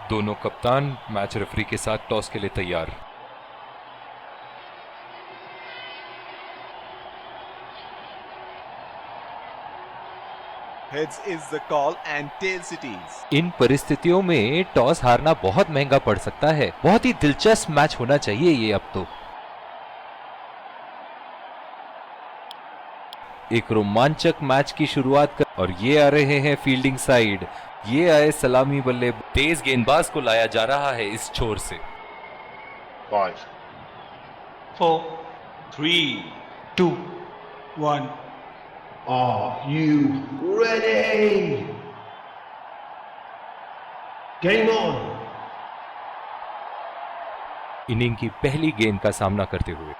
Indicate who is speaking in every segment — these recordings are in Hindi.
Speaker 1: दोनों कप्तान मैच रेफरी के साथ टॉस के लिए तैयार।
Speaker 2: Heads is the call and tails it is.
Speaker 1: इन परिस्थितियों में टॉस हारना बहुत महंगा पड़ सकता है। बहुत ही दिलचस्प मैच होना चाहिए ये अब तो। एक रोमांचक मैच की शुरुआत कर और ये आ रहे हैं फील्डिंग साइड। ये आए सलामी बल्ले। तेज गेंदबाज को लाया जा रहा है इस छोर से।
Speaker 3: 5,
Speaker 4: 4, 3, 2, 1.
Speaker 3: Are you ready? Game on.
Speaker 1: Inning की पहली गेंद का सामना करते हुए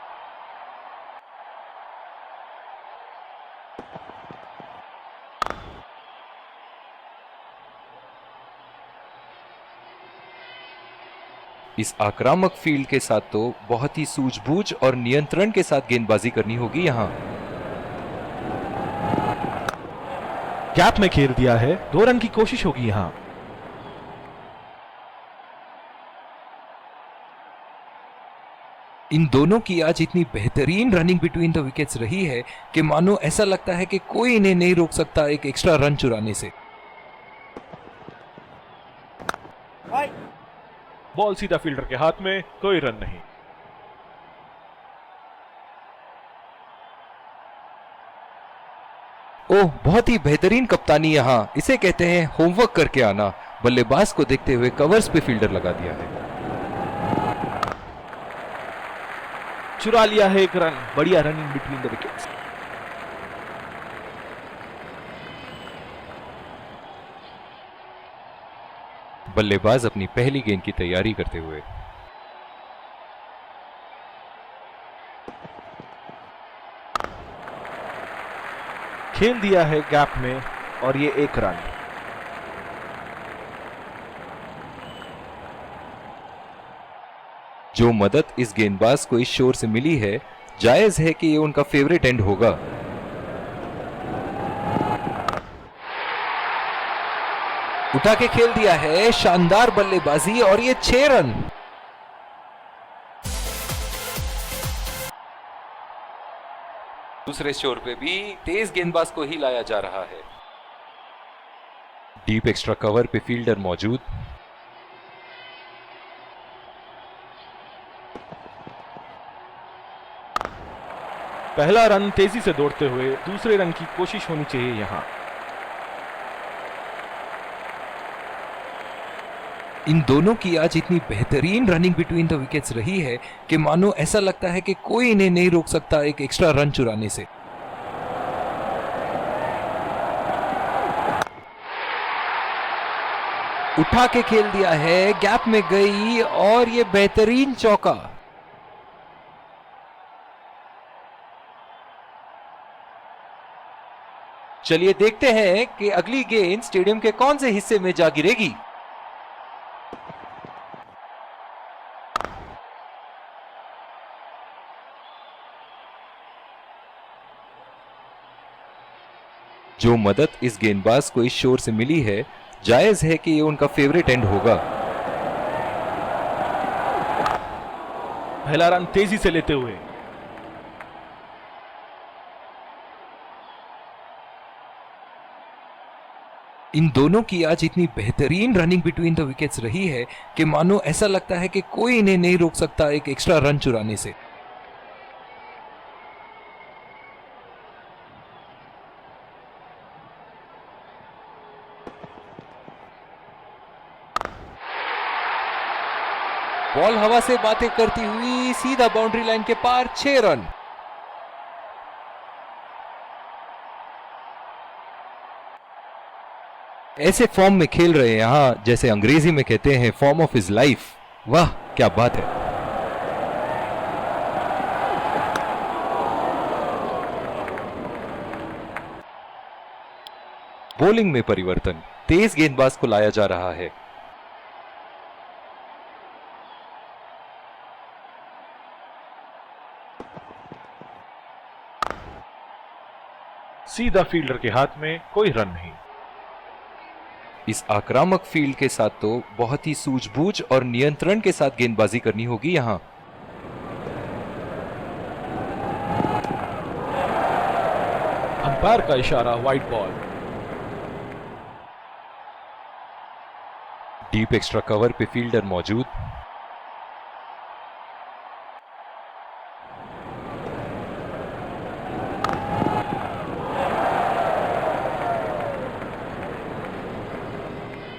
Speaker 1: इस आक्रामक फील्ड के साथ तो बहुत ही सूझबूझ और नियंत्रण के साथ गेंदबाजी करनी होगी यहां।
Speaker 5: गैप में घेर दिया है, 2 रन की कोशिश होगी यहां।
Speaker 1: इन दोनों की आज इतनी बेहतरीन रनिंग बिटवीन द विकेट्स रही है कि मानो ऐसा लगता है कि कोई इन्हें नहीं रोक सकता एक एक्स्ट्रा रन चुराने से।
Speaker 5: बॉल सीधा फील्डर के हाथ में, कोई रन नहीं।
Speaker 1: ओह, बहुत ही बेहतरीन कप्तानी यहां। इसे कहते हैं होमवर्क करके आना। बल्लेबाज को देखते हुए कवर्स पे फील्डर लगा दिया है।
Speaker 5: चुरा लिया है 1 रन। बढ़िया रनिंग बिटवीन द विकेट्स।
Speaker 1: बल्लेबाज अपनी पहली गेंद की तैयारी करते हुए
Speaker 5: खेल दिया है गैप में और ये 1 रन।
Speaker 1: जो मदद इस गेंदबाज को इस शोर से मिली है, जायज है कि ये उनका फेवरेट एंड होगा। उठा के खेल दिया है, शानदार बल्लेबाजी और ये 6 रन। दूसरे शोर पे भी तेज गेंदबाज को ही लाया जा रहा है। डीप एक्स्ट्रा कवर पे फील्डर मौजूद।
Speaker 5: पहला रन तेजी से दौड़ते हुए दूसरे रन की कोशिश होनी चाहिए यहां।
Speaker 1: इन दोनों की आज इतनी बेहतरीन रनिंग बिटवीन द विकेट्स रही है कि मानो ऐसा लगता है कि कोई इन्हें नहीं रोक सकता एक एक्स्ट्रा रन चुराने से। उठा के खेल दिया है, गैप में गई और ये बेहतरीन चौका। चलिए देखते हैं कि अगली गेंद स्टेडियम के कौन से हिस्से में जा गिरेगी। जो मदद इस गेंदबाज को इस शोर से मिली है, जायज है कि ये उनका फेवरेट एंड होगा।
Speaker 5: पहला रन तेजी से लेते हुए
Speaker 1: इन दोनों की आज इतनी बेहतरीन रनिंग बिटवीन द विकेट्स रही है कि मानो ऐसा लगता है कि कोई इन्हें नहीं रोक सकता एक एक्स्ट्रा रन चुराने से। बॉल हवा से बातें करती हुई सीधा बाउंड्री लाइन के पार, 6 रन। ऐसे फॉर्म में खेल रहे हैं यहां, जैसे अंग्रेजी में कहते हैं फॉर्म ऑफ हिज लाइफ। वाह क्या बात है। बॉलिंग में परिवर्तन, तेज गेंदबाज को लाया जा रहा है।
Speaker 5: सीधा फील्डर के हाथ में, कोई रन नहीं।
Speaker 1: इस आक्रामक फील्ड के साथ तो बहुत ही सूझबूझ और नियंत्रण के साथ गेंदबाजी करनी होगी यहां।
Speaker 5: अंपायर का इशारा, wide ball.
Speaker 1: Deep extra cover पे फील्डर मौजूद।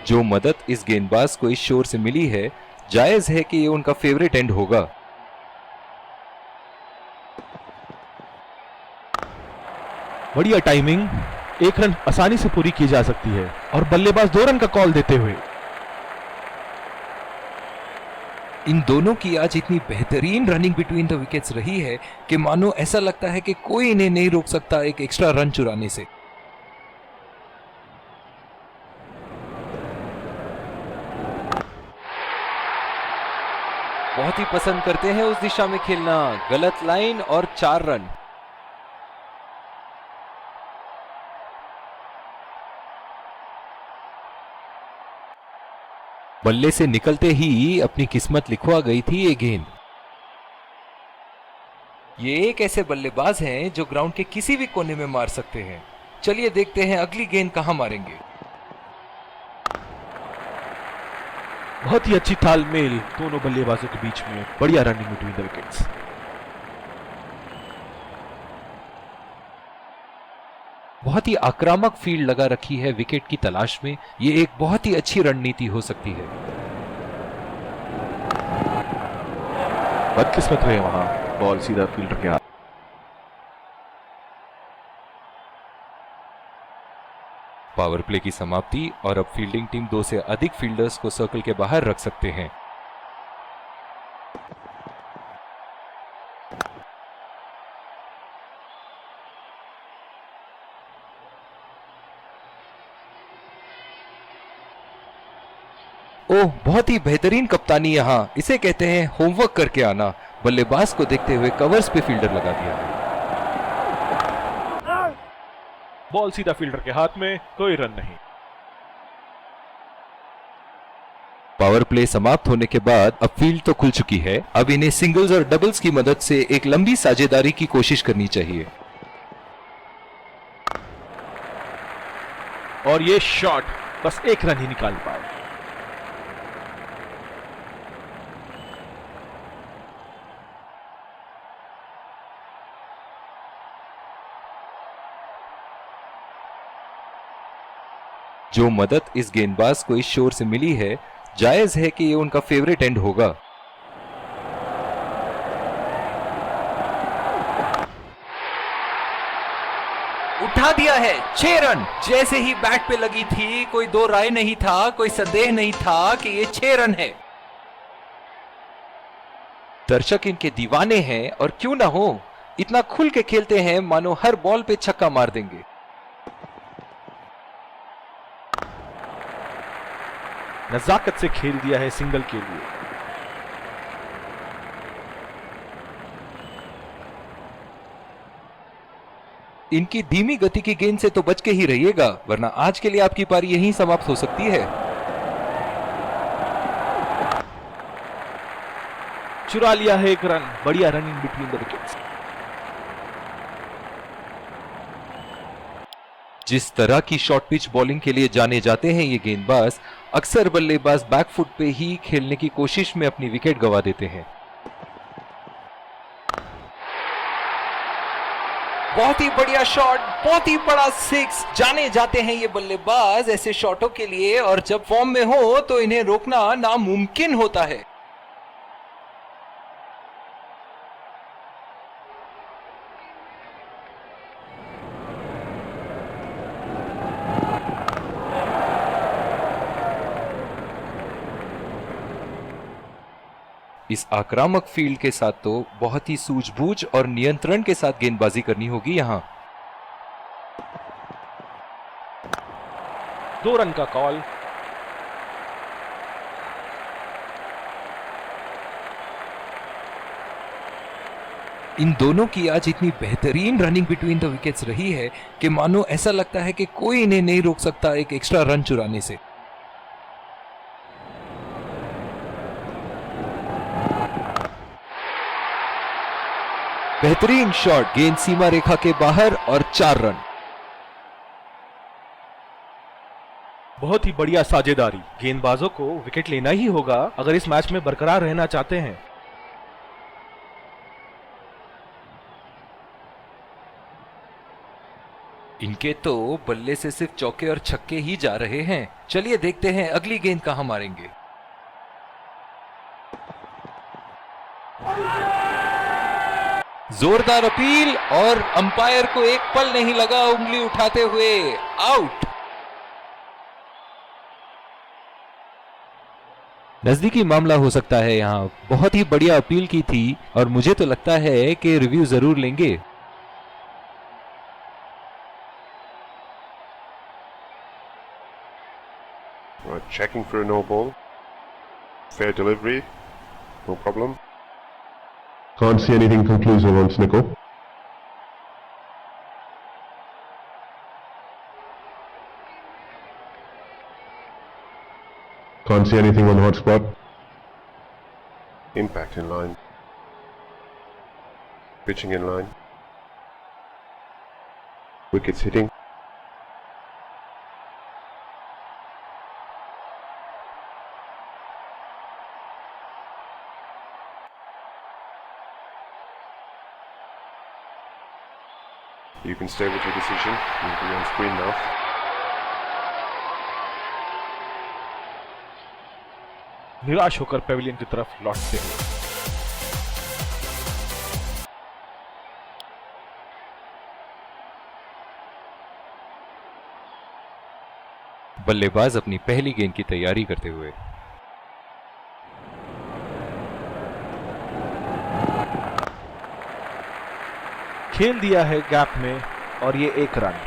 Speaker 1: जो मदद इस गेंदबाज को इस शोर से मिली है, जायज है कि ये उनका फेवरेट एंड होगा।
Speaker 5: बढ़िया टाइमिंग, एक रन आसानी से पूरी की जा सकती है और बल्लेबाज 2 रन का कॉल देते हुए।
Speaker 1: इन दोनों की आज इतनी बेहतरीन रनिंग बिटवीन द विकेट्स रही है कि मानो ऐसा लगता है कि कोई इन्हें नहीं रोक सकता एक एक्स्ट्रा रन चुराने से। बहुत ही पसंद करते हैं उस दिशा में खेलना। गलत लाइन और 4 रन। बल्ले से निकलते ही अपनी किस्मत लिखवा गई थी ये गेंद। ये एक ऐसे बल्लेबाज हैं जो ग्राउंड के किसी भी कोने में मार सकते हैं। चलिए देखते हैं अगली गेंद कहां मारेंगे।
Speaker 5: बहुत ही अच्छी तालमेल दोनों बल्लेबाजों के बीच में, बढ़िया रनिंग बिटवीन द विकेट्स।
Speaker 1: बहुत ही आक्रामक फील्ड लगा रखी है विकेट की तलाश में। ये एक बहुत ही अच्छी रणनीति हो सकती है।
Speaker 5: बदकिस्मत रहे वहां, बॉल सीधा फील्डर के हाथ।
Speaker 1: पावर प्ले की समाप्ति और अब फील्डिंग टीम 2 से अधिक फील्डर्स को सर्कल के बाहर रख सकते हैं। ओह, बहुत ही बेहतरीन कप्तानी यहां। इसे कहते हैं होमवर्क करके आना। बल्लेबाज को देखते हुए कवर्स पे फील्डर लगा दिया।
Speaker 5: बॉल सीधा फील्डर के हाथ में, कोई रन नहीं।
Speaker 1: पावर प्ले समाप्त होने के बाद अब फील्ड तो खुल चुकी है। अब इन्हें सिंगल्स और डबल्स की मदद से एक लंबी साझेदारी की कोशिश करनी चाहिए।
Speaker 5: और ये शॉट बस एक रन ही निकाल पाए।
Speaker 1: जो मदद इस गेंदबाज को इस शोर से मिली है, जायज है कि ये उनका फेवरेट एंड होगा। उठा दिया है 6 रन। जैसे ही बैट पे लगी थी, कोई दो राय नहीं था, कोई संदेह नहीं था कि ये 6 रन है। दर्शक इनके दीवाने हैं और क्यों ना हो, इतना खुल के खेलते हैं मानो हर बॉल पे छक्का मार देंगे।
Speaker 5: नजाकत से खेल दिया है सिंगल के लिए।
Speaker 1: इनकी धीमी गति की गेंद से तो बच के ही रहिएगा, वरना आज के लिए आपकी पारी यहीं समाप्त हो सकती है।
Speaker 5: चुरा लिया है एक रन, बढ़िया रनिंग बिटवीन द विकेट्स।
Speaker 1: जिस तरह की शॉर्ट पिच बॉलिंग के लिए जाने जाते हैं ये गेंदबाज, अक्सर बल्लेबाज बैकफुट पे ही खेलने की कोशिश में अपनी विकेट गंवा देते हैं। बहुत ही बढ़िया शॉट, बहुत ही बड़ा 6। जाने जाते हैं ये बल्लेबाज ऐसे शॉटों के लिए, और जब फॉर्म में हो तो इन्हें रोकना नामुमकिन होता है। इस आक्रामक फील्ड के साथ तो बहुत ही सूझबूझ और नियंत्रण के साथ गेंदबाजी करनी होगी यहां।
Speaker 5: 2 रन का कॉल।
Speaker 1: इन दोनों की आज इतनी बेहतरीन रनिंग बिटवीन द विकेट्स रही है कि मानो ऐसा लगता है कि कोई इन्हें नहीं रोक सकता एक एक्स्ट्रा रन चुराने से। बेहतरीन शॉट, गेंद सीमा रेखा के बाहर और 4 रन।
Speaker 5: बहुत ही बढ़िया साझेदारी। गेंदबाजों को विकेट लेना ही होगा अगर इस मैच में बरकरार रहना चाहते हैं।
Speaker 1: इनके तो बल्ले से सिर्फ चौके और छक्के ही जा रहे हैं। चलिए देखते हैं अगली गेंद कहां मारेंगे। जोरदार अपील और अंपायर को एक पल नहीं लगा उंगली उठाते हुए, आउट। नजदीकी मामला हो सकता है यहां। बहुत ही बढ़िया अपील की थी और मुझे तो लगता है कि रिव्यू जरूर लेंगे।
Speaker 3: Right, checking for a no ball. Fair delivery. No problem. Can't see anything conclusive on Snickle. Can't see anything on hot spot. Impact in line. Pitching in line. Wickets hitting. You can stay with your decision. You'll be on screen now.
Speaker 5: निराश होकर पेविलियन की तरफ लौटते हुए
Speaker 1: बल्लेबाज अपनी पहली गेंद की तैयारी करते हुए।
Speaker 5: खेल दिया है गैप में और ये 1 रन।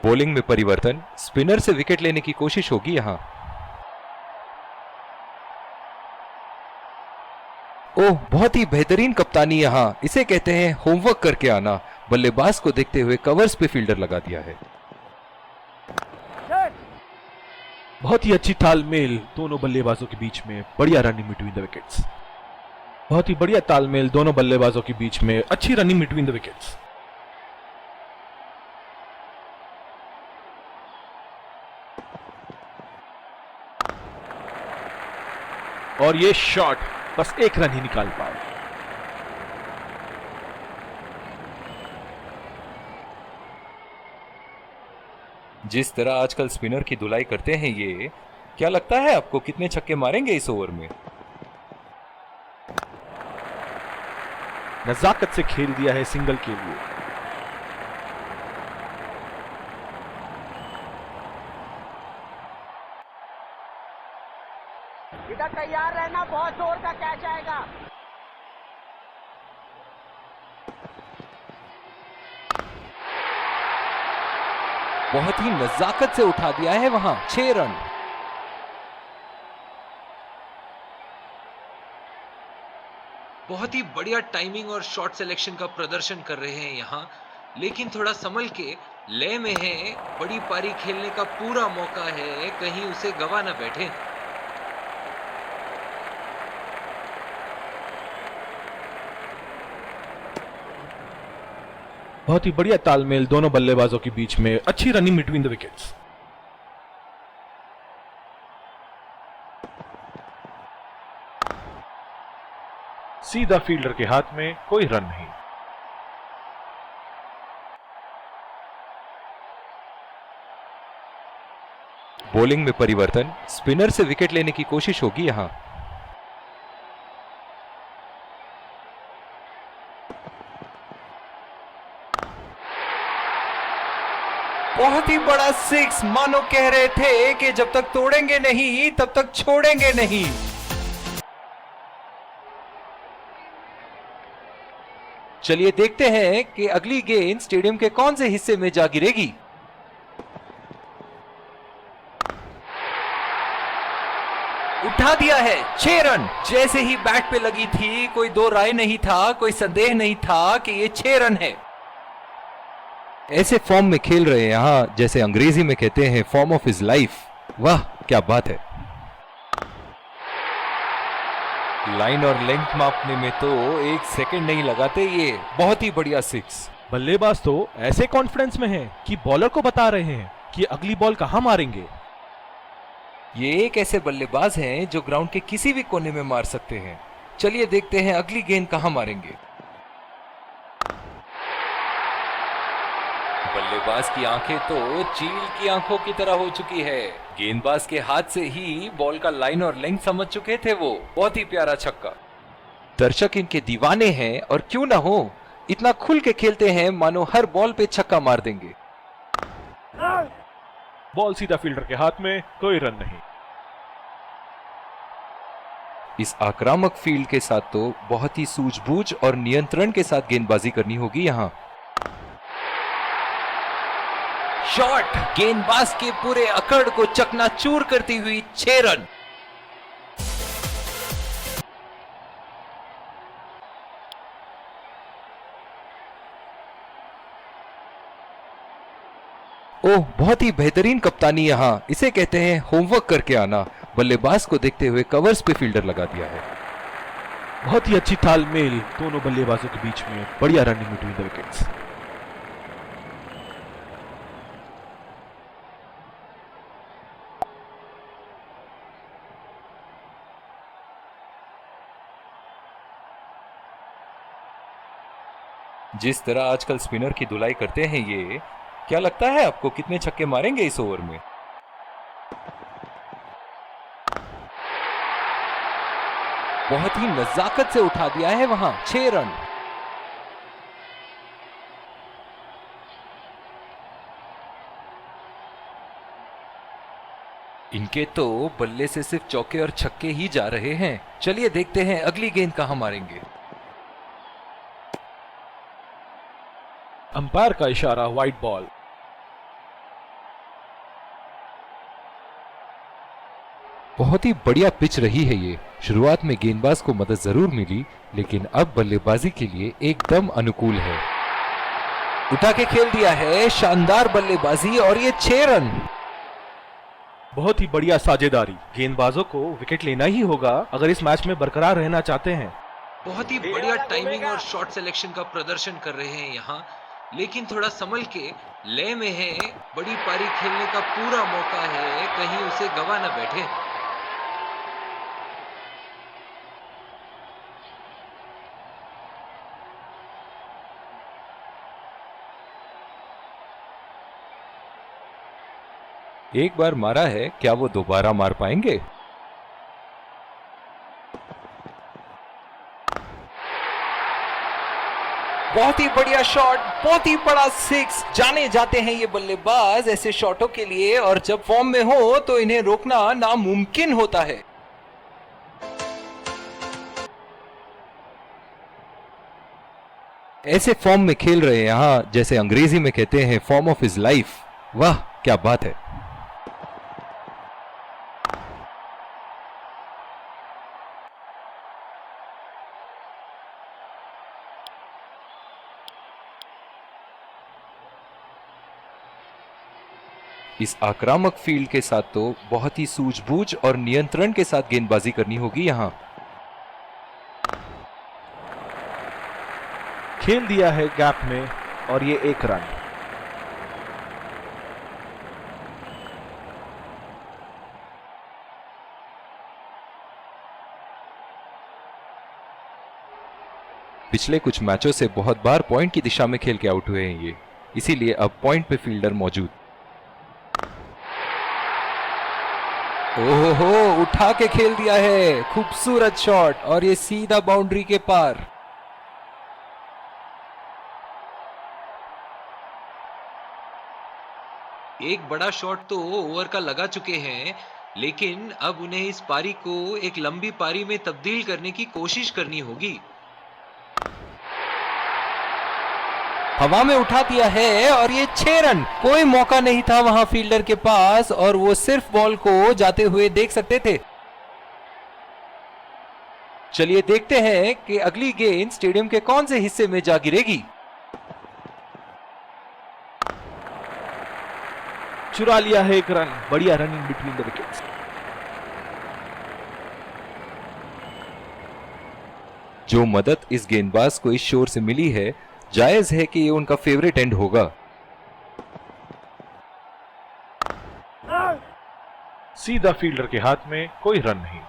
Speaker 1: बॉलिंग में परिवर्तन, स्पिनर से विकेट लेने की कोशिश होगी यहां। ओह, बहुत ही बेहतरीन कप्तानी यहां। इसे कहते हैं होमवर्क करके आना। बल्लेबाज को देखते हुए कवर्स पे फील्डर लगा दिया है।
Speaker 5: बहुत ही अच्छी तालमेल दोनों बल्लेबाजों के बीच में। बढ़िया रनिंग बिटवीन द विकेट्स। बहुत ही बढ़िया तालमेल दोनों बल्लेबाजों के बीच में। अच्छी रनिंग बिटवीन द विकेट्स। और ये शॉट बस 1 रन ही निकाल पाए।
Speaker 1: जिस तरह आजकल स्पिनर की धुलाई करते हैं ये, क्या लगता है आपको कितने छक्के मारेंगे इस ओवर में?
Speaker 5: नजाकत से खेल दिया है सिंगल के लिए।
Speaker 6: इधर तैयार रहना, बहुत जोर का कैच आएगा।
Speaker 1: बहुत ही नजाकत से उठा दिया है वहां। 6 रन। बहुत ही बढ़िया टाइमिंग और शॉट सिलेक्शन का प्रदर्शन कर रहे हैं यहां, लेकिन थोड़ा संभल के लय में है। बड़ी पारी खेलने का पूरा मौका है, कहीं उसे गवा ना बैठे।
Speaker 5: बहुत ही बढ़िया तालमेल दोनों बल्लेबाजों के बीच में। अच्छी रनिंग बिटवीन द विकेट्स। सीधा फील्डर के हाथ में, कोई रन नहीं।
Speaker 1: बॉलिंग में परिवर्तन, स्पिनर से विकेट लेने की कोशिश होगी यहां। बहुत ही बड़ा 6, मानो कह रहे थे कि जब तक तोड़ेंगे नहीं तब तक छोड़ेंगे नहीं। चलिए देखते हैं कि अगली गेंद स्टेडियम के कौन से हिस्से में जा गिरेगी। उठा
Speaker 7: बना दिया है 6 रन। जैसे ही बैट पे लगी थी कोई दो राय नहीं था, कोई संदेह नहीं था कि ये 6 रन है। ऐसे फॉर्म में खेल रहे हैं यहाँ, जैसे अंग्रेजी में कहते हैं फॉर्म ऑफ हिज लाइफ। वाह क्या बात है। लाइन और लेंथ मापने में तो 1 सेकंड नहीं लगाते ये। बहुत ही बढ़िया 6।
Speaker 5: बल्लेबाज तो ऐसे कॉन्फिडेंस में हैं कि बॉलर को बता रहे हैं कि अगली बॉल कहां मारेंगे।
Speaker 7: ये एक ऐसे बल्लेबाज हैं जो ग्राउंड के किसी भी कोने में मार सकते हैं। चलिए देखते हैं अगली गेंद कहां मारेंगे। बल्लेबाज की आंखें तो चील की आंखों की तरह हो चुकी है। गेंदबाज के हाथ से ही बॉल का लाइन और लेंथ समझ चुके थे वो। बहुत ही प्यारा छक्का। दर्शक इनके दीवाने हैं और क्यों ना हो, इतना खुल के खेलते हैं मानो हर बॉल पे छक्का मार देंगे।
Speaker 5: बॉल सीधा फील्डर के हाथ में, कोई रन नहीं।
Speaker 7: इस आक्रामक फील्ड के साथ तो बहुत ही सूझबूझ और नियंत्रण के साथ गेंदबाजी करनी होगी यहां। शॉट गेंदबाज के पूरे अकड़ को चकनाचूर करती हुई 6 रन। ओह बहुत ही बेहतरीन कप्तानी यहां। इसे कहते हैं होमवर्क करके आना। बल्लेबाज को देखते हुए कवर्स पे फील्डर लगा दिया है।
Speaker 5: बहुत ही अच्छी तालमेल दोनों बल्लेबाजों के बीच में, बढ़िया रनिंग बिटवीन द विकेट्स।
Speaker 7: जिस तरह आजकल स्पिनर की धुलाई करते हैं ये, क्या लगता है आपको कितने छक्के मारेंगे इस ओवर में? बहुत ही नजाकत से उठा दिया है वहां 6 रन। इनके तो बल्ले से सिर्फ चौके और छक्के ही जा रहे हैं। चलिए देखते हैं अगली गेंद कहां मारेंगे।
Speaker 5: अंपायर का इशारा, वाइड बॉल।
Speaker 7: बहुत ही बढ़िया पिच रही है ये। शुरुआत में गेंदबाज को मदद जरूर मिली, लेकिन अब बल्लेबाजी के लिए एकदम अनुकूल है। उठा के खेल दिया है, शानदार बल्लेबाजी और ये 6 रन।
Speaker 5: बहुत ही बढ़िया साझेदारी। गेंदबाजों को विकेट लेना ही होगा अगर इस मैच में बरकरार रहना चाहते हैं।
Speaker 1: बहुत ही बढ़िया टाइमिंग और शॉट सिलेक्शन का प्रदर्शन कर रहे हैं यहाँ, लेकिन थोड़ा संभल के लय में है। बड़ी पारी खेलने का पूरा मौका है, कहीं उसे गवा ना बैठे।
Speaker 7: एक बार मारा है, क्या वो दोबारा मार पाएंगे? बहुत ही बढ़िया शॉट, बहुत ही बड़ा 6। जाने जाते हैं ये बल्लेबाज ऐसे शॉटों के लिए, और जब फॉर्म में हो तो इन्हें रोकना नामुमकिन होता है। ऐसे फॉर्म में खेल रहे हैं यहां, जैसे अंग्रेजी में कहते हैं फॉर्म ऑफ हिज लाइफ। वाह क्या बात है। इस आक्रामक फील्ड के साथ तो बहुत ही सूझबूझ और नियंत्रण के साथ गेंदबाजी करनी होगी यहां।
Speaker 5: खेल दिया है गैप में और ये 1 रन।
Speaker 7: पिछले कुछ मैचों से बहुत बार पॉइंट की दिशा में खेल के आउट हुए हैं ये, इसीलिए अब पॉइंट पे फील्डर मौजूद। ओहो उठा के खेल दिया है, खूबसूरत शॉट, और ये सीधा बाउंड्री के पार।
Speaker 1: एक बड़ा शॉट तो ओवर का लगा चुके हैं, लेकिन अब उन्हें इस पारी को एक लंबी पारी में तब्दील करने की कोशिश करनी होगी।
Speaker 7: हवा में उठा दिया है और ये 6 रन। कोई मौका नहीं था वहां फील्डर के पास, और वो सिर्फ बॉल को जाते हुए देख सकते थे। चलिए देखते हैं कि अगली गेंद स्टेडियम के कौन से हिस्से में जा गिरेगी।
Speaker 5: चुरा लिया है एक रन, बढ़िया रनिंग बिटवीन द विकेट्स।
Speaker 7: जो मदद इस गेंदबाज को इस शोर से मिली है, जायज है कि ये उनका फेवरेट एंड होगा।
Speaker 5: सीधा फील्डर के हाथ में, कोई रन नहीं।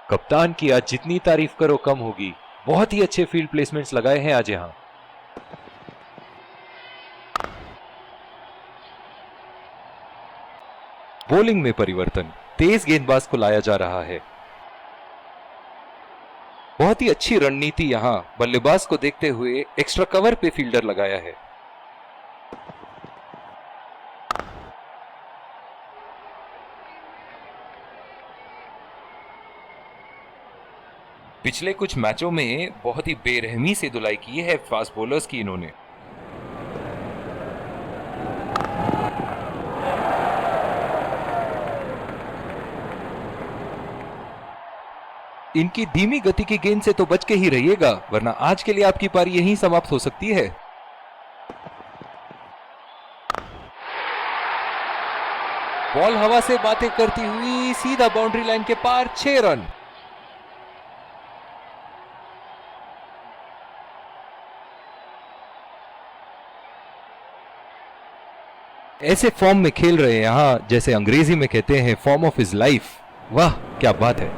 Speaker 7: कप्तान की आज जितनी तारीफ करो कम होगी। बहुत ही अच्छे फील्ड प्लेसमेंट्स लगाए हैं आज यहां। बॉलिंग में परिवर्तन, तेज गेंदबाज को लाया जा रहा है। बहुत ही अच्छी रणनीति यहां बल्लेबाज को देखते हुए एक्स्ट्रा कवर पे फील्डर लगाया है। पिछले कुछ मैचों में बहुत ही बेरहमी से धुलाई की है फास्ट बॉलर्स की इन्होंने। इनकी धीमी गति की गेंद से तो बच के ही रहिएगा, वरना आज के लिए आपकी पारी यहीं समाप्त हो सकती है। बॉल हवा से बातें करती हुई सीधा बाउंड्री लाइन के पार, 6 रन। ऐसे फॉर्म में खेल रहे हैं यहां, जैसे अंग्रेजी में कहते हैं फॉर्म ऑफ हिज लाइफ। वाह क्या बात है।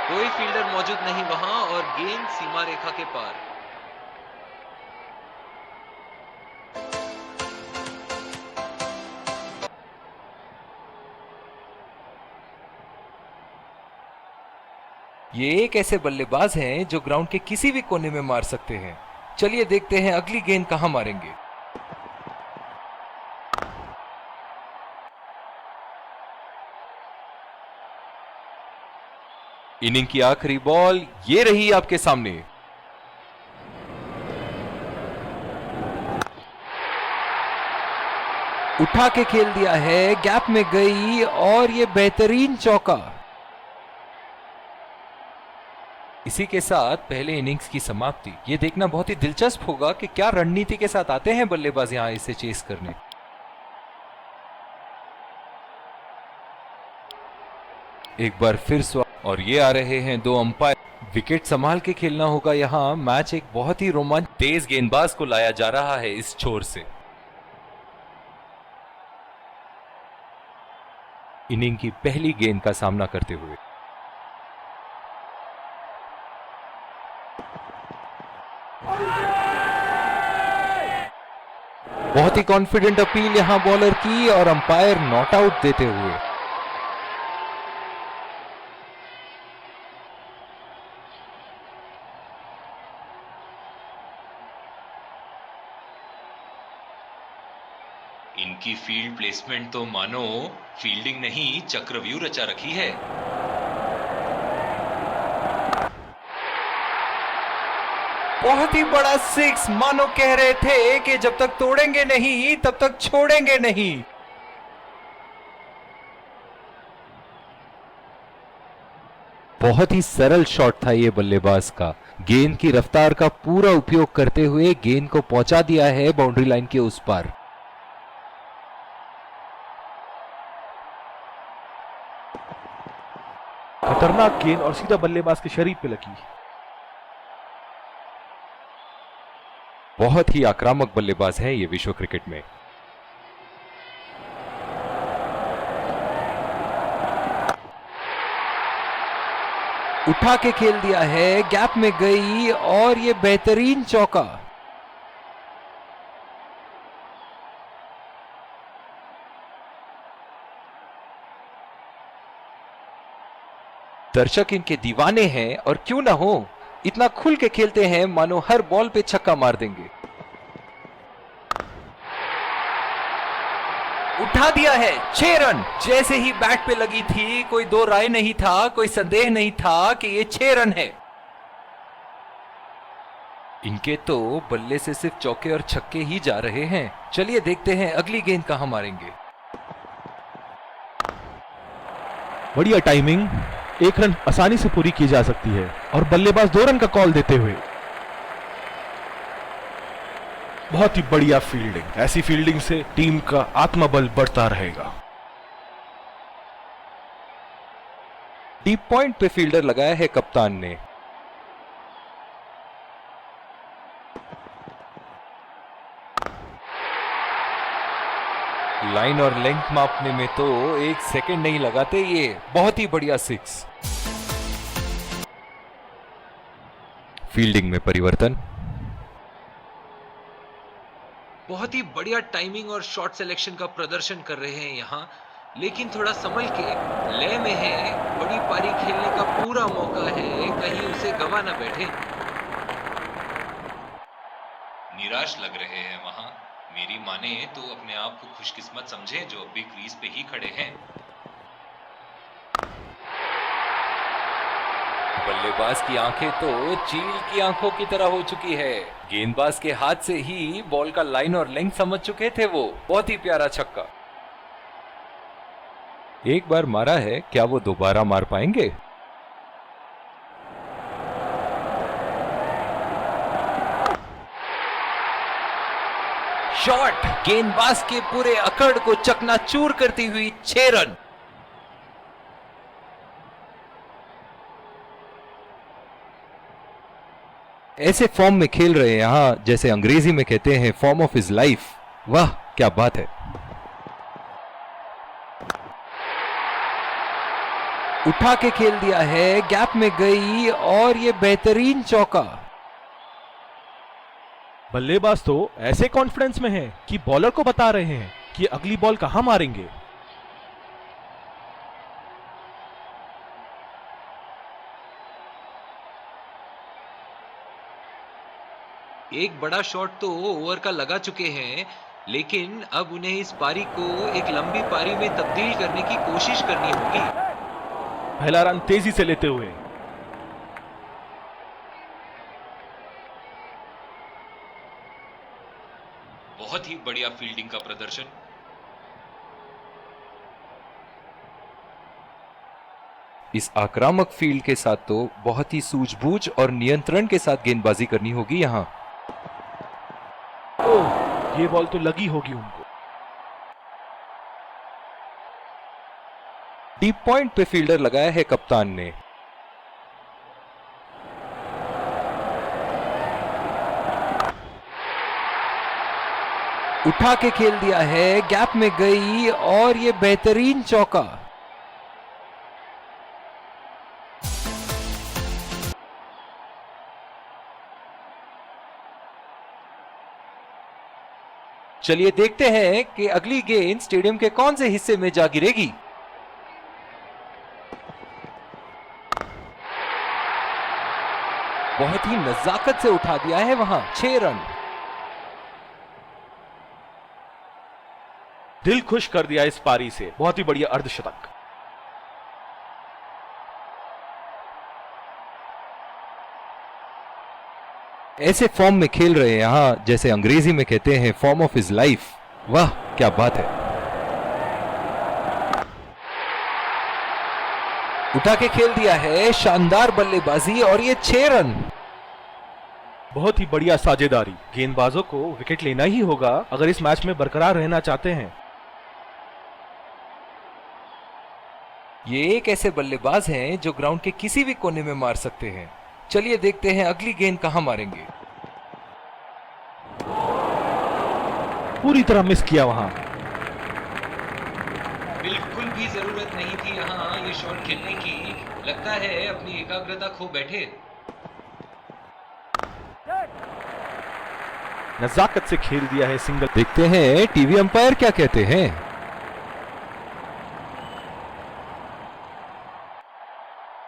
Speaker 1: कोई फील्डर मौजूद नहीं वहां और गेंद सीमा रेखा के पार।
Speaker 7: ये एक ऐसे बल्लेबाज हैं जो ग्राउंड के किसी भी कोने में मार सकते हैं। चलिए देखते हैं अगली गेंद कहां मारेंगे। इनिंग की आखिरी बॉल ये रही आपके सामने। उठा के खेल दिया है, गैप में गई और ये बेहतरीन चौका। इसी के साथ पहले इनिंग्स की समाप्ति। ये देखना बहुत ही दिलचस्प होगा कि क्या रणनीति के साथ आते हैं बल्लेबाज यहां इसे चेस करने। एक बार फिर और ये आ रहे हैं 2 अंपायर। विकेट संभाल के खेलना होगा यहां। मैच एक बहुत ही रोमांच, तेज गेंदबाज को लाया जा रहा है इस छोर से। इनिंग की पहली गेंद का सामना करते हुए बहुत ही कॉन्फिडेंट अपील यहां बॉलर की और अंपायर नॉट आउट देते हुए।
Speaker 1: इनकी फील्ड प्लेसमेंट तो मानो फील्डिंग नहीं चक्रव्यूह रचा रखी है।
Speaker 7: बहुत ही बड़ा 6, मानो कह रहे थे कि जब तक तोड़ेंगे नहीं तब तक छोड़ेंगे नहीं। बहुत ही सरल शॉट था ये बल्लेबाज का। गेंद की रफ्तार का पूरा उपयोग करते हुए गेंद को पहुंचा दिया है बाउंड्री लाइन के उस पार।
Speaker 5: खतरनाक गेंद और सीधा बल्लेबाज के शरीर पे लगी।
Speaker 7: बहुत ही आक्रामक बल्लेबाज है ये विश्व क्रिकेट में। उठा के खेल दिया है, गैप में गई और ये बेहतरीन चौका। दर्शक इनके दीवाने हैं और क्यों ना हो, इतना खुल के खेलते हैं मानो हर बॉल पे छक्का मार देंगे। उठा दिया है, 6 रन। जैसे ही बैट पे लगी थी कोई दो राय नहीं था, कोई संदेह नहीं था कि ये 6 रन है। इनके तो बल्ले से सिर्फ चौके और छक्के ही जा रहे हैं। चलिए देखते हैं अगली गेंद कहां मारेंगे।
Speaker 5: बढ़िया टाइमिंग, एक रन आसानी से पूरी की जा सकती है और बल्लेबाज 2 रन का कॉल देते हुए। बहुत ही बढ़िया फील्डिंग, ऐसी फील्डिंग से टीम का आत्मबल बढ़ता रहेगा।
Speaker 7: डीप पॉइंट पे फील्डर लगाया है कप्तान ने। लाइन और लेंथ मापने में तो 1 सेकंड नहीं लगाते ये। बहुत ही बढ़िया 6। फील्डिंग में परिवर्तन।
Speaker 1: बहुत ही बढ़िया टाइमिंग और शॉट सिलेक्शन का प्रदर्शन कर रहे हैं यहाँ, लेकिन थोड़ा संभल के लय में है। बड़ी पारी खेलने का पूरा मौका है, कहीं उसे गवा ना बैठे। निराश लग रहे हैं वहां। मेरी माने तो अपने आप को खुशकिस्मत समझे जो अभी क्रीज पे ही खड़े हैं।
Speaker 7: बल्लेबाज की आंखें तो चील की आंखों की तरह हो चुकी है। गेंदबाज के हाथ से ही बॉल का लाइन और लेंथ समझ चुके थे वो। बहुत ही प्यारा छक्का। एक बार मारा है, क्या वो दोबारा मार पाएंगे? शॉट गेंदबाज के पूरे अकड़ को चकनाचूर करती हुई 6 रन। ऐसे फॉर्म में खेल रहे हैं यहां, जैसे अंग्रेजी में कहते हैं फॉर्म ऑफ हिज लाइफ। वाह क्या बात है। उठा के खेल दिया है, गैप में गई और ये बेहतरीन चौका।
Speaker 5: बल्लेबाज तो ऐसे कॉन्फिडेंस में है कि बॉलर को बता रहे हैं कि अगली बॉल कहां मारेंगे।
Speaker 1: एक बड़ा शॉट तो ओवर का लगा चुके हैं, लेकिन अब उन्हें इस पारी को एक लंबी पारी में तब्दील करने की कोशिश करनी होगी।
Speaker 5: पहला रन तेजी से लेते हुए।
Speaker 1: बहुत ही बढ़िया फील्डिंग का प्रदर्शन।
Speaker 7: इस आक्रामक फील्ड के साथ तो बहुत ही सूझबूझ और नियंत्रण के साथ गेंदबाजी करनी होगी यहां।
Speaker 5: ये बॉल तो लगी होगी उनको।
Speaker 7: डीप पॉइंट पे फील्डर लगाया है कप्तान ने। उठा के खेल दिया है, गैप में गई और ये बेहतरीन चौका। चलिए देखते हैं कि अगली गेंद स्टेडियम के कौन से हिस्से में जा गिरेगी। बहुत ही नजाकत से उठा दिया है वहां। 6 रन।
Speaker 5: दिल खुश कर दिया इस पारी से। बहुत ही बढ़िया अर्धशतक।
Speaker 7: ऐसे फॉर्म में खेल रहे हैं यहां, जैसे अंग्रेजी में कहते हैं फॉर्म ऑफ हिज लाइफ। वाह क्या बात है। उठा के खेल दिया है, शानदार बल्लेबाजी और ये 6 रन।
Speaker 5: बहुत ही बढ़िया साझेदारी। गेंदबाजों को विकेट लेना ही होगा अगर इस मैच में बरकरार रहना चाहते हैं।
Speaker 7: ये एक ऐसे बल्लेबाज हैं जो ग्राउंड के किसी भी कोने में मार सकते हैं। चलिए देखते हैं अगली गेंद कहां मारेंगे।
Speaker 5: पूरी तरह मिस किया वहां।
Speaker 1: बिल्कुल भी जरूरत नहीं थी यहाँ ये शॉट खेलने की। लगता है अपनी एकाग्रता खो बैठे।
Speaker 5: नजाकत से खेल दिया है सिंगल।
Speaker 7: देखते हैं टीवी अंपायर क्या कहते हैं।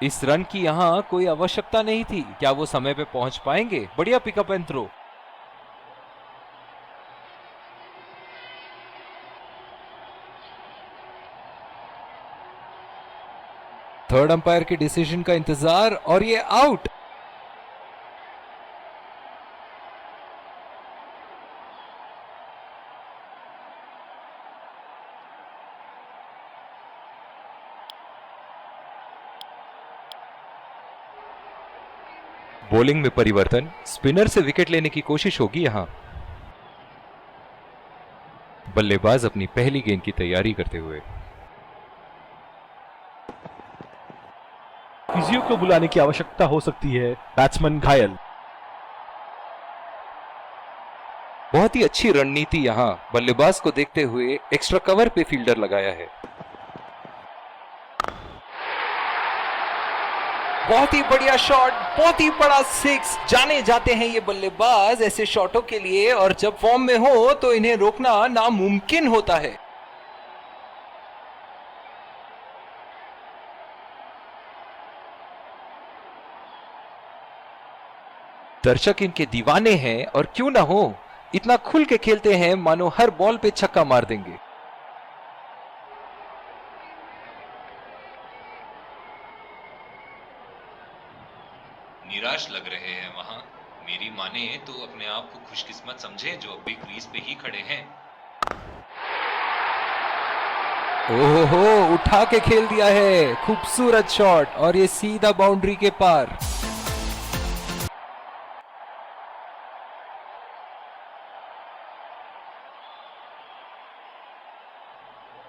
Speaker 7: इस रन की यहां कोई आवश्यकता नहीं थी। क्या वो समय पे पहुंच पाएंगे? बढ़िया pickup and throw. Third umpire के डिसीजन का इंतजार और ये आउट। बॉलिंग में परिवर्तन, स्पिनर से विकेट लेने की कोशिश होगी यहां। बल्लेबाज अपनी पहली गेंद की तैयारी करते हुए।
Speaker 5: फिजियो को बुलाने की आवश्यकता हो सकती है, बैट्समैन घायल।
Speaker 7: बहुत ही अच्छी रणनीति यहां बल्लेबाज को देखते हुए एक्स्ट्रा कवर पे फील्डर लगाया है। बहुत ही बढ़िया शॉट, बहुत ही बड़ा सिक्स। जाने जाते हैं ये बल्लेबाज ऐसे शॉटों के लिए, और जब फॉर्म में हो तो इन्हें रोकना नामुमकिन होता है। दर्शक इनके दीवाने हैं, और क्यों ना हो, इतना खुल के खेलते हैं मानो हर बॉल पे छक्का मार देंगे।
Speaker 1: निराश लग रहे हैं वहां। मेरी माने तो अपने आप को खुशकिस्मत समझे जो अभी क्रीज पे ही खड़े हैं।
Speaker 7: ओहो, उठा के खेल दिया है, खूबसूरत शॉट, और ये सीधा बाउंड्री के पार।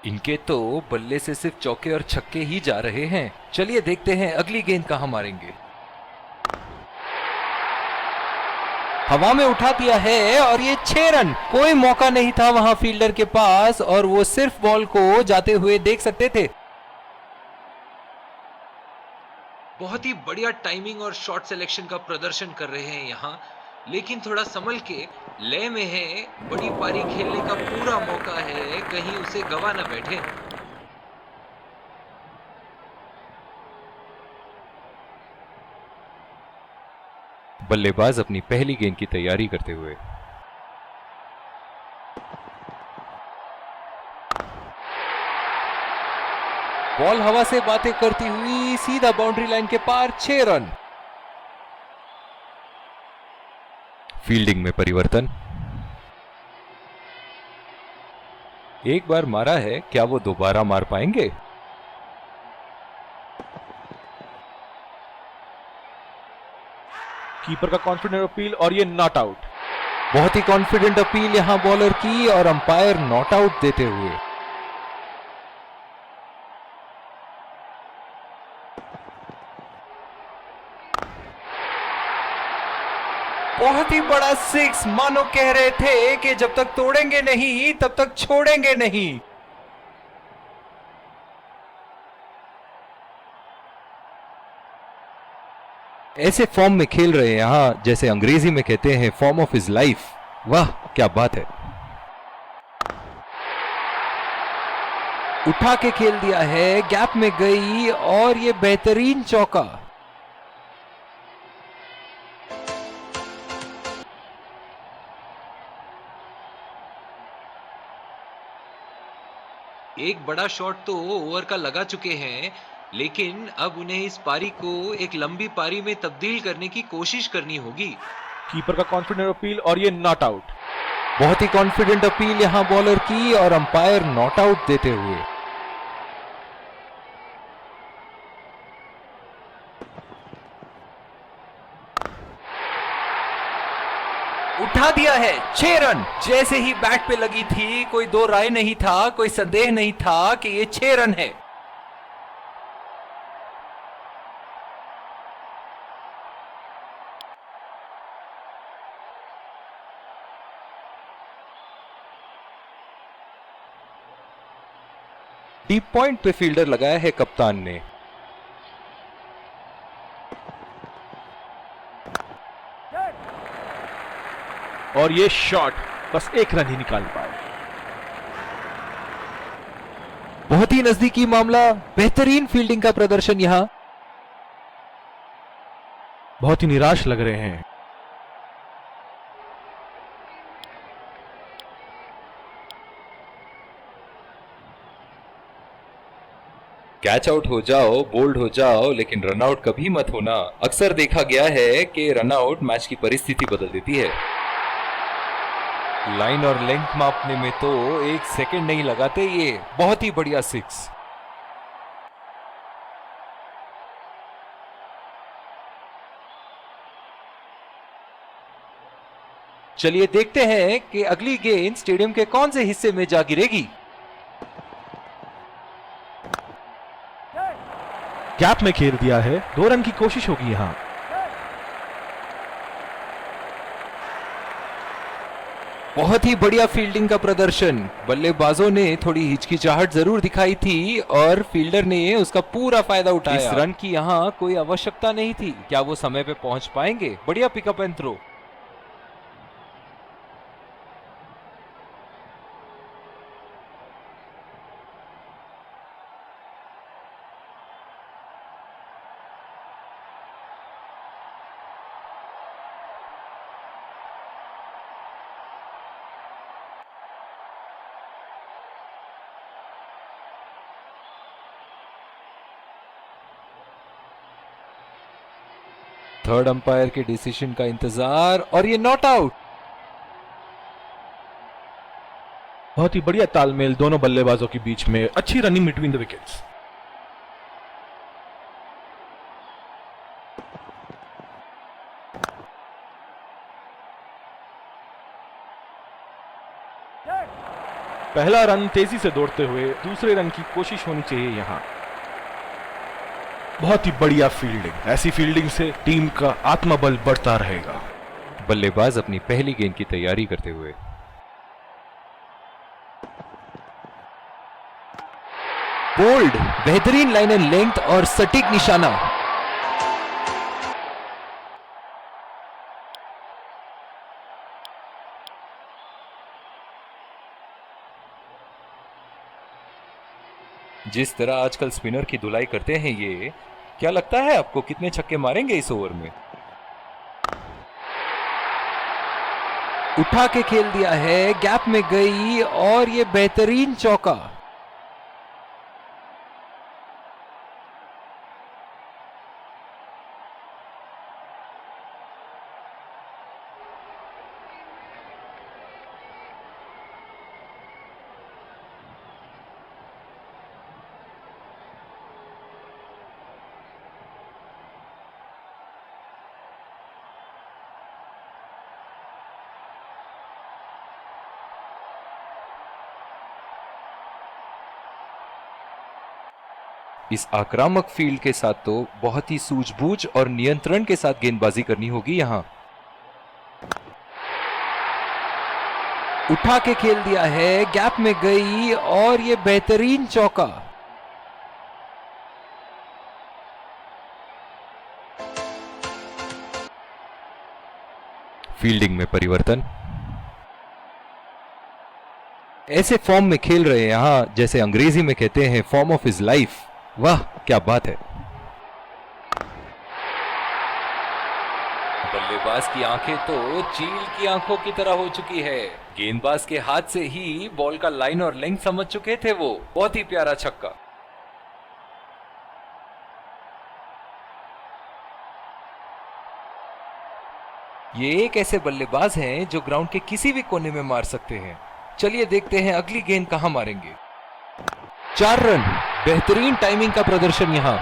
Speaker 7: इनके तो बल्ले से सिर्फ चौके और छक्के ही जा रहे हैं। चलिए देखते हैं अगली गेंद कहां मारेंगे। हवा में उठा दिया है, और ये 6 रन। कोई मौका नहीं था वहां फील्डर के पास, और वो सिर्फ बॉल को जाते हुए देख सकते थे।
Speaker 1: बहुत ही बढ़िया टाइमिंग और शॉट सिलेक्शन का प्रदर्शन कर रहे हैं यहाँ, लेकिन थोड़ा संभल के लय में है। बड़ी पारी खेलने का पूरा मौका है, कहीं उसे गवा न बैठे।
Speaker 7: बल्लेबाज अपनी पहली गेंद की तैयारी करते हुए। बॉल हवा से बातें करती हुई सीधा बाउंड्री लाइन के पार, 6 रन। फील्डिंग में परिवर्तन। एक बार मारा है, क्या वो दोबारा मार पाएंगे?
Speaker 5: कीपर का कॉन्फिडेंट अपील, और ये नॉट आउट।
Speaker 7: बहुत ही कॉन्फिडेंट अपील यहां बॉलर की, और अंपायर नॉट आउट देते हुए। बहुत ही बड़ा सिक्स, मानो कह रहे थे कि जब तक तोड़ेंगे नहीं तब तक छोड़ेंगे नहीं। ऐसे फॉर्म में खेल रहे हैं यहां, जैसे अंग्रेजी में कहते हैं फॉर्म ऑफ हिज लाइफ। वाह क्या बात है। उठा के खेल दिया है, गैप में गई, और ये बेहतरीन चौका।
Speaker 1: एक बड़ा शॉट तो ओवर का लगा चुके हैं, लेकिन अब उन्हें इस पारी को एक लंबी पारी में तब्दील करने की कोशिश करनी होगी।
Speaker 5: कीपर का कॉन्फिडेंट अपील, और ये नॉट आउट।
Speaker 7: बहुत ही कॉन्फिडेंट अपील यहां बॉलर की, और अंपायर नॉट आउट देते हुए। उठा दिया है, 6 रन। जैसे ही बैट पे लगी थी, कोई दो राय नहीं था, कोई संदेह नहीं था कि ये 6 रन है। डीप पॉइंट पे फील्डर लगाया है कप्तान ने।
Speaker 5: और ये शॉट बस एक रन ही निकाल पाए।
Speaker 7: बहुत ही नजदीकी मामला, बेहतरीन फील्डिंग का प्रदर्शन यहां।
Speaker 5: बहुत ही निराश लग रहे हैं।
Speaker 7: कैच आउट हो जाओ, बोल्ड हो जाओ, लेकिन रन आउट कभी मत होना। अक्सर देखा गया है कि रन आउट मैच की परिस्थिति बदल देती है। लाइन और लेंथ मापने में तो 1 सेकंड नहीं लगाते ये। बहुत ही बढ़िया सिक्स। चलिए देखते हैं कि अगली गेंद स्टेडियम के कौन से हिस्से में जा गिरेगी।
Speaker 5: गैप में खेल दिया है, 2 रन की कोशिश होगी यहां।
Speaker 7: बहुत ही बढ़िया फील्डिंग का प्रदर्शन। बल्लेबाजों ने थोड़ी हिचकिचाहट जरूर दिखाई थी और फील्डर ने उसका पूरा फायदा उठाया। इस रन की यहाँ कोई आवश्यकता नहीं थी। क्या वो समय पे पहुंच पाएंगे? बढ़िया pickup and throw. Third umpire के डिसीजन का इंतजार और ये नॉट आउट।
Speaker 5: बहुत ही बढ़िया तालमेल दोनों बल्लेबाजों के बीच में, अच्छी रनिंग बिटवीन द विकेट्स। पहला रन तेजी से दौड़ते हुए, दूसरे रन की कोशिश होनी चाहिए यहां। बहुत ही बढ़िया फील्डिंग, ऐसी फील्डिंग से टीम का आत्मबल बढ़ता रहेगा।
Speaker 7: बल्लेबाज अपनी पहली गेंद की तैयारी करते हुए। बोल्ड, बेहतरीन लाइन एंड लेंथ और सटीक निशाना। जिस तरह आजकल स्पिनर की धुलाई करते हैं ये, क्या लगता है आपको कितने छक्के मारेंगे इस ओवर में? उठा के खेल दिया है, गैप में गई और ये बेहतरीन चौका। इस आक्रामक फील्ड के साथ तो बहुत ही सूझबूझ और नियंत्रण के साथ गेंदबाजी करनी होगी यहां। उठा के खेल दिया है, गैप में गई और ये बेहतरीन चौका। फील्डिंग में परिवर्तन। ऐसे फॉर्म में खेल रहे हैं यहां, जैसे अंग्रेजी में कहते हैं फॉर्म ऑफ हिज लाइफ। वाह क्या बात है। बल्लेबाज की आंखें तो चील की आंखों की तरह हो चुकी है। गेंदबाज के हाथ से ही बॉल का लाइन और लेंथ समझ चुके थे वो। बहुत ही प्यारा छक्का। ये एक ऐसे बल्लेबाज हैं जो ग्राउंड के किसी भी कोने में मार सकते हैं। चलिए देखते हैं अगली गेंद कहां मारेंगे। 4 रन, बेहतरीन टाइमिंग का प्रदर्शन यहां।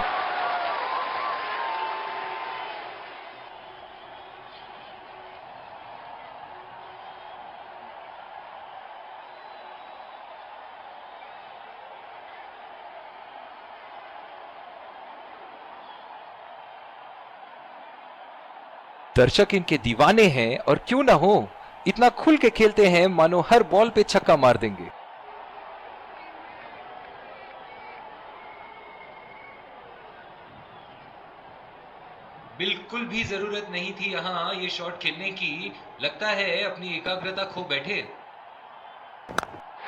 Speaker 7: दर्शक इनके दीवाने हैं और क्यों ना हो, इतना खुल के खेलते हैं मानो हर बॉल पे छक्का मार देंगे।
Speaker 1: बिल्कुल भी जरूरत नहीं थी यहां ये शॉट खेलने की। लगता है अपनी एकाग्रता खो बैठे।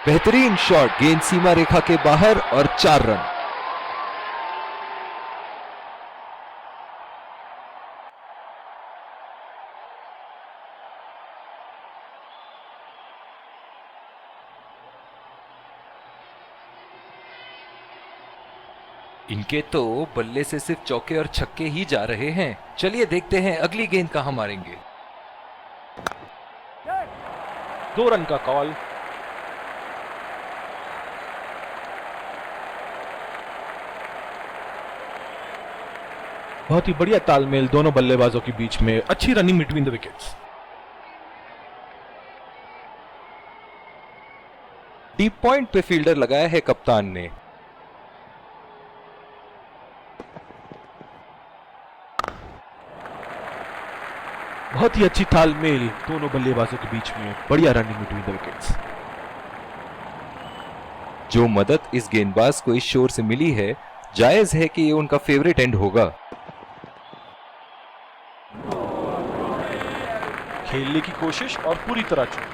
Speaker 7: बेहतरीन शॉट, गेंद सीमा रेखा के बाहर और 4 रन। इनके तो बल्ले से सिर्फ चौके और छक्के ही जा रहे हैं। चलिए देखते हैं अगली गेंद कहां मारेंगे।
Speaker 5: 2 रन का कॉल। बहुत ही बढ़िया तालमेल दोनों बल्लेबाजों के बीच में, अच्छी running between the wickets.
Speaker 7: Deep point पे फील्डर लगाया है कप्तान ने।
Speaker 5: बहुत ही अच्छी तालमेल दोनों बल्लेबाजों के बीच में, बढ़िया रनिंग बिटवीन द विकेट्स।
Speaker 7: जो मदद इस गेंदबाज को इस शोर से मिली है, जायज है कि ये उनका फेवरेट एंड होगा।
Speaker 5: खेलने की कोशिश और पूरी तरह चूक।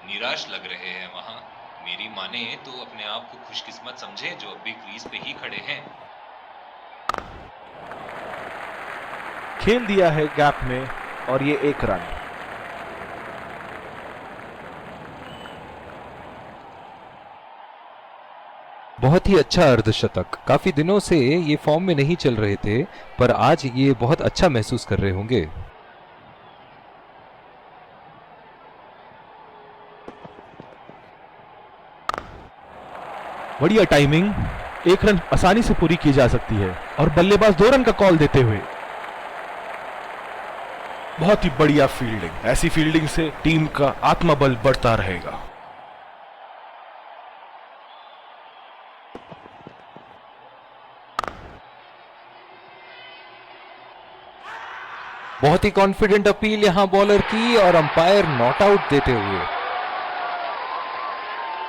Speaker 1: निराश लग रहे हैं वहां। मेरी माने तो अपने आप को खुशकिस्मत समझे जो अभी क्रीज पे ही खड़े हैं।
Speaker 5: खेल दिया है गैप में और ये 1 रन।
Speaker 7: बहुत ही अच्छा अर्धशतक। काफी दिनों से ये फॉर्म में नहीं चल रहे थे, पर आज ये बहुत अच्छा महसूस कर रहे होंगे।
Speaker 5: बढ़िया टाइमिंग, 1 रन आसानी से पूरी की जा सकती है और बल्लेबाज 2 रन का कॉल देते हुए। बहुत ही बढ़िया फील्डिंग। ऐसी फील्डिंग से टीम का आत्मबल बढ़ता रहेगा।
Speaker 7: बहुत ही कॉन्फिडेंट अपील यहां बॉलर की और अंपायर नॉट आउट देते हुए।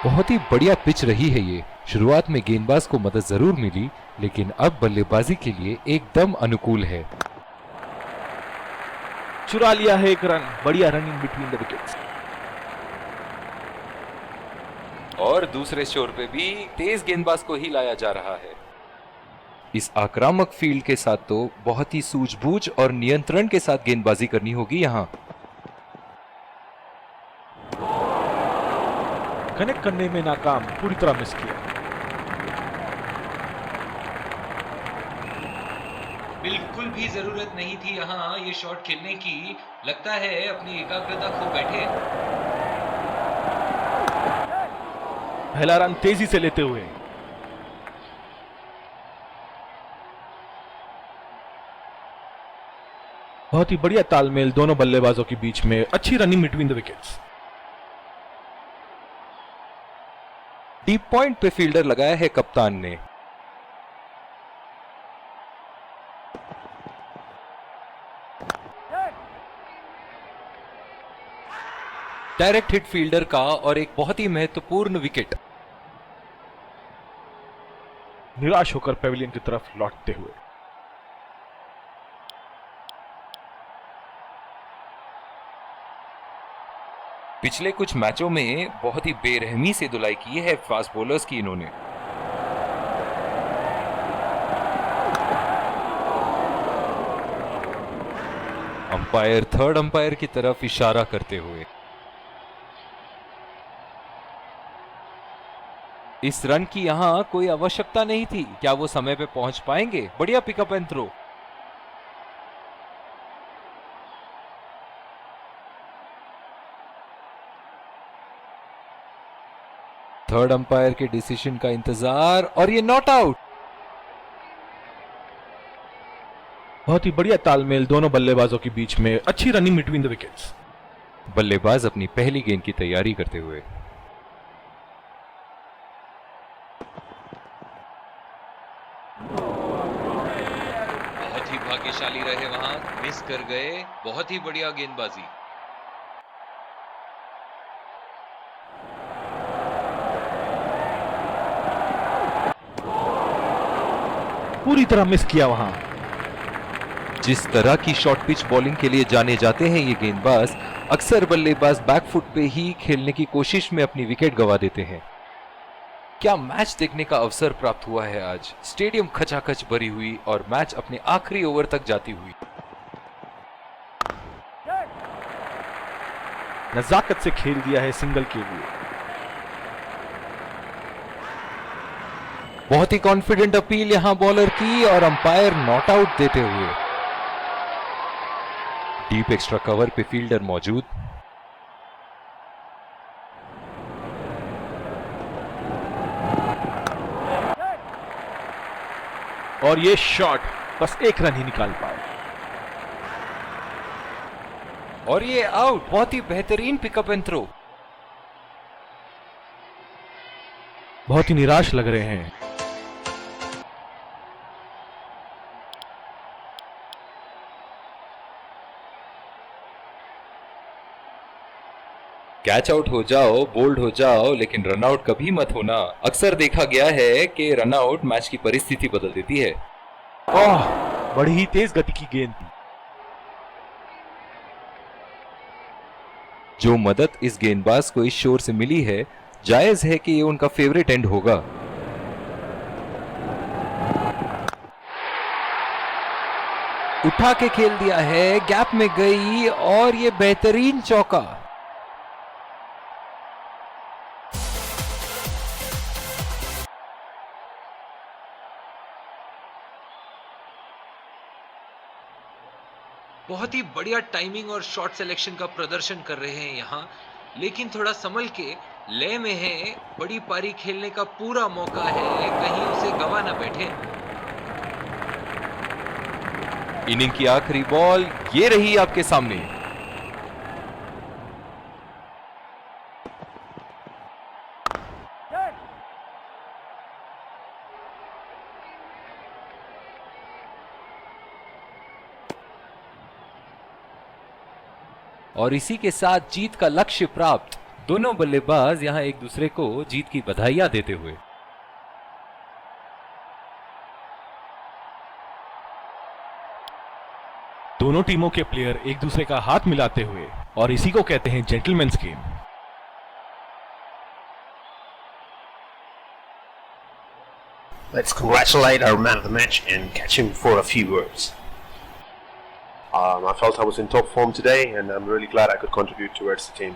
Speaker 7: बहुत ही बढ़िया पिच रही है ये। शुरुआत में गेंदबाज को मदद जरूर मिली, लेकिन अब बल्लेबाजी के लिए एकदम अनुकूल है।
Speaker 5: चुरा लिया है 1 रन। बढ़िया रनिंग बिटवीन द विकेट्स।
Speaker 7: और दूसरे शोर पे भी तेज गेंदबाज को ही लाया जा रहा है। इस आक्रामक फील्ड के साथ तो बहुत ही सूझबूझ और नियंत्रण के साथ गेंदबाजी करनी होगी यहां।
Speaker 5: कनेक्ट करने में नाकाम, पूरी तरह मिस किया।
Speaker 1: बिल्कुल भी जरूरत नहीं थी यहाँ ये शॉट खेलने की। लगता है अपनी एकाग्रता खो बैठे।
Speaker 5: पहला रन तेजी से लेते हुए। बहुत ही बढ़िया तालमेल दोनों बल्लेबाजों के बीच में, अच्छी running between the wickets.
Speaker 7: Deep point पे फील्डर लगाया है कप्तान ने। डायरेक्ट हिट फील्डर का और एक बहुत ही महत्वपूर्ण विकेट।
Speaker 5: निराश होकर पेविलियन की तरफ लौटते हुए।
Speaker 7: पिछले कुछ मैचों में बहुत ही बेरहमी से धुलाई की है फास्ट बॉलर्स की इन्होंने। अंपायर थर्ड अंपायर की तरफ इशारा करते हुए। इस रन की यहां कोई आवश्यकता नहीं थी। क्या वो समय पे पहुंच पाएंगे? बढ़िया pickup and throw. Third umpire के डिसीजन का इंतजार और ये नॉट आउट।
Speaker 5: बहुत ही बढ़िया तालमेल दोनों बल्लेबाजों के बीच में, अच्छी रनिंग बिटवीन द विकेट्स।
Speaker 7: बल्लेबाज अपनी पहली गेंद की तैयारी करते हुए।
Speaker 1: बहुत ही भाग्यशाली रहे वहां, मिस कर गए। बहुत ही बढ़िया गेंदबाजी।
Speaker 5: पूरी तरह मिस किया वहां।
Speaker 7: जिस तरह की शॉर्ट पिच बॉलिंग के लिए जाने जाते हैं ये गेंदबाज, अक्सर बल्लेबाज बैकफुट पे ही खेलने की कोशिश में अपनी विकेट गंवा देते हैं। क्या मैच देखने का अवसर प्राप्त हुआ है आज। स्टेडियम खचाखच भरी हुई और मैच अपने आखिरी ओवर तक जाती हुई।
Speaker 5: नजाकत से खेल दिया है सिंगल के लिए।
Speaker 7: बहुत ही कॉन्फिडेंट अपील यहां बॉलर की और अंपायर नॉट आउट देते हुए। डीप एक्स्ट्रा कवर पे फील्डर मौजूद।
Speaker 5: और ये शॉट बस 1 रन ही निकाल पाए।
Speaker 7: और ये आउट। बहुत ही बेहतरीन पिकअप एंड थ्रो।
Speaker 5: बहुत ही निराश लग रहे हैं।
Speaker 7: कैच आउट हो जाओ, बोल्ड हो जाओ, लेकिन रन आउट कभी मत होना। अक्सर देखा गया है कि रन आउट मैच की परिस्थिति बदल देती है।
Speaker 5: ओह, बड़ी ही तेज गति की गेंद थी।
Speaker 7: जो मदद इस गेंदबाज को इस शोर से मिली है, जायज है कि ये उनका फेवरेट एंड होगा। उठा के खेल दिया है, गैप में गई और ये बेहतरीन चौका।
Speaker 1: बहुत ही बढ़िया टाइमिंग और शॉट सिलेक्शन का प्रदर्शन कर रहे हैं यहाँ, लेकिन थोड़ा संभल के लय में है। बड़ी पारी खेलने का पूरा मौका है, कहीं उसे गवा ना बैठे।
Speaker 7: इनिंग की आखिरी बॉल ये रही आपके सामने। और इसी के साथ जीत का लक्ष्य प्राप्त। दोनों बल्लेबाज यहां एक दूसरे को जीत की बधाइयां देते हुए।
Speaker 5: दोनों टीमों के प्लेयर एक दूसरे का हाथ मिलाते हुए, और इसी को कहते हैं gentleman's game.
Speaker 8: Let's congratulate our man of the match and catch him for a few words.
Speaker 3: I felt I was in top form today, and I'm really glad I could contribute towards the team.